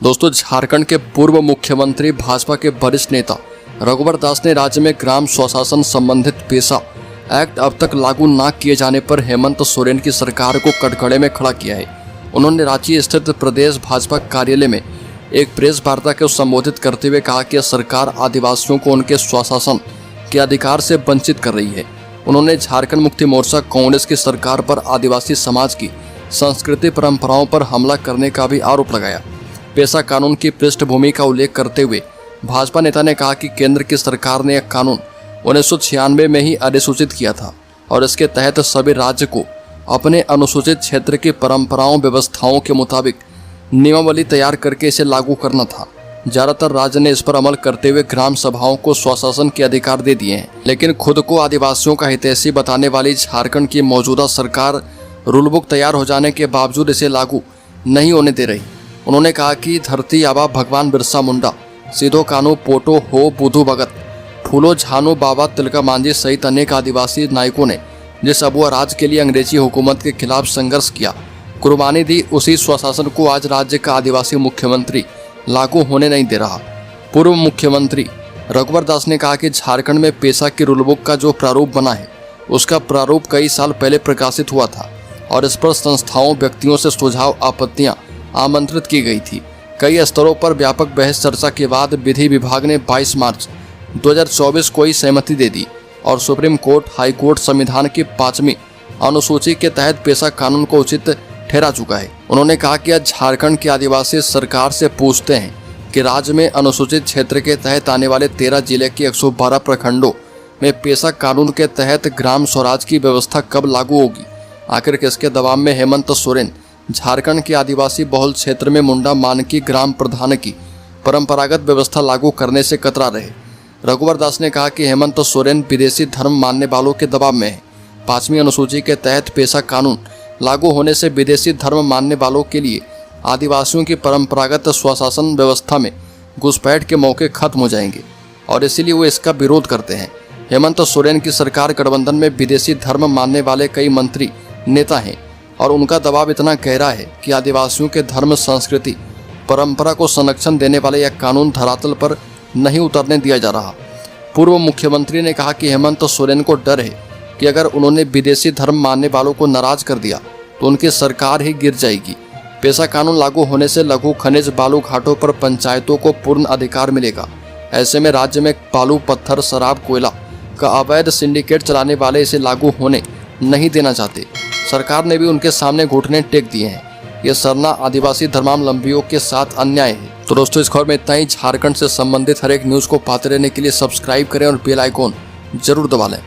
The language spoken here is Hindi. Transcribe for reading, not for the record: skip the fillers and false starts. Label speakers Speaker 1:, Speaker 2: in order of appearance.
Speaker 1: दोस्तों, झारखंड के पूर्व मुख्यमंत्री भाजपा के वरिष्ठ नेता रघुवर दास ने राज्य में ग्राम स्वशासन संबंधित पेशा एक्ट अब तक लागू न किए जाने पर हेमंत सोरेन की सरकार को कटघरे में खड़ा किया है। उन्होंने रांची स्थित प्रदेश भाजपा कार्यालय में एक प्रेस वार्ता को संबोधित करते हुए कहा कि सरकार आदिवासियों को उनके स्वशासन के अधिकार से वंचित कर रही है। उन्होंने झारखंड मुक्ति मोर्चा कांग्रेस की सरकार पर आदिवासी समाज की संस्कृति परंपराओं पर हमला करने का भी आरोप लगाया। पेशा कानून की पृष्ठभूमि का उल्लेख करते हुए भाजपा नेता ने कहा कि केंद्र की सरकार ने यह कानून 1996 में ही अधिसूचित किया था और इसके तहत सभी राज्य को अपने अनुसूचित क्षेत्र की परंपराओं व्यवस्थाओं के मुताबिक नियमावली तैयार करके इसे लागू करना था। ज्यादातर राज्य ने इस पर अमल करते हुए ग्राम सभाओं को स्वशासन के अधिकार दे दिए हैं, लेकिन खुद को आदिवासियों का हितैषी बताने वाली झारखंड की मौजूदा सरकार रूल बुक तैयार हो जाने के बावजूद इसे लागू नहीं होने दे रही। उन्होंने कहा कि धरती आबा भगवान बिरसा मुंडा, सिधो कानू पोटो हो बुधू भगत, फूलो झानो बाबा तिलका मांझी सहित अनेक आदिवासी नायकों ने जिस अबुआ राज के लिए अंग्रेजी हुकूमत के खिलाफ संघर्ष किया, कुर्बानी दी, उसी स्वशासन को आज राज्य का आदिवासी मुख्यमंत्री लागू होने नहीं दे रहा। पूर्व मुख्यमंत्री रघुवर दास ने कहा कि झारखंड में पेशा की रूल बुक का जो प्रारूप बना है उसका प्रारूप कई साल पहले प्रकाशित हुआ था और इस पर संस्थाओं व्यक्तियों से सुझाव आपत्तियां आमंत्रित की गई थी। कई स्तरों पर व्यापक बहस चर्चा के बाद विधि विभाग ने 22 मार्च 2024 को ही सहमति दे दी और सुप्रीम कोर्ट, हाई कोर्ट संविधान की 5वीं अनुसूची के तहत पेशा कानून को उचित ठहरा चुका है। उन्होंने कहा कि आज झारखंड के आदिवासी सरकार से पूछते हैं कि राज्य में अनुसूचित क्षेत्र के तहत आने वाले 13 जिले के 112 प्रखंडों में पेशा कानून के तहत ग्राम स्वराज की व्यवस्था कब लागू होगी। आखिर किसके दबाव में हेमंत सोरेन झारखंड के आदिवासी बहुल क्षेत्र में मुंडा मानकी ग्राम प्रधान की परंपरागत व्यवस्था लागू करने से कतरा रहे। रघुवर दास ने कहा कि हेमंत सोरेन विदेशी धर्म मानने वालों के दबाव में है। 5वीं अनुसूची के तहत पेशा कानून लागू होने से विदेशी धर्म मानने वालों के लिए आदिवासियों की परंपरागत स्वशासन व्यवस्था में घुसपैठ के मौके खत्म हो जाएंगे और इसीलिए वो इसका विरोध करते हैं। हेमंत सोरेन की सरकार गठबंधन में विदेशी धर्म मानने वाले कई मंत्री नेता हैं और उनका दबाव इतना गहरा है कि आदिवासियों के धर्म, संस्कृति, परंपरा को संरक्षण देने वाले यह कानून धरातल पर नहीं उतरने दिया जा रहा। पूर्व मुख्यमंत्री ने कहा कि हेमंत सोरेन को डर है कि अगर उन्होंने विदेशी धर्म मानने वालों को नाराज कर दिया तो उनकी सरकार ही गिर जाएगी। पेशा कानून लागू होने से लघु खनिज बालू घाटों पर पंचायतों को पूर्ण अधिकार मिलेगा। ऐसे में राज्य में बालू, पत्थर, शराब, कोयला का अवैध सिंडिकेट चलाने वाले इसे लागू होने नहीं देना चाहते। सरकार ने भी उनके सामने घुटने टेक दिए हैं। ये सरना आदिवासी धर्मावलंबियों के साथ अन्याय है। तो दोस्तों, इस खबर में इतना ही। झारखंड से संबंधित हर एक न्यूज़ को पाते रहने के लिए सब्सक्राइब करें और बेल आइकॉन जरूर दबा लें।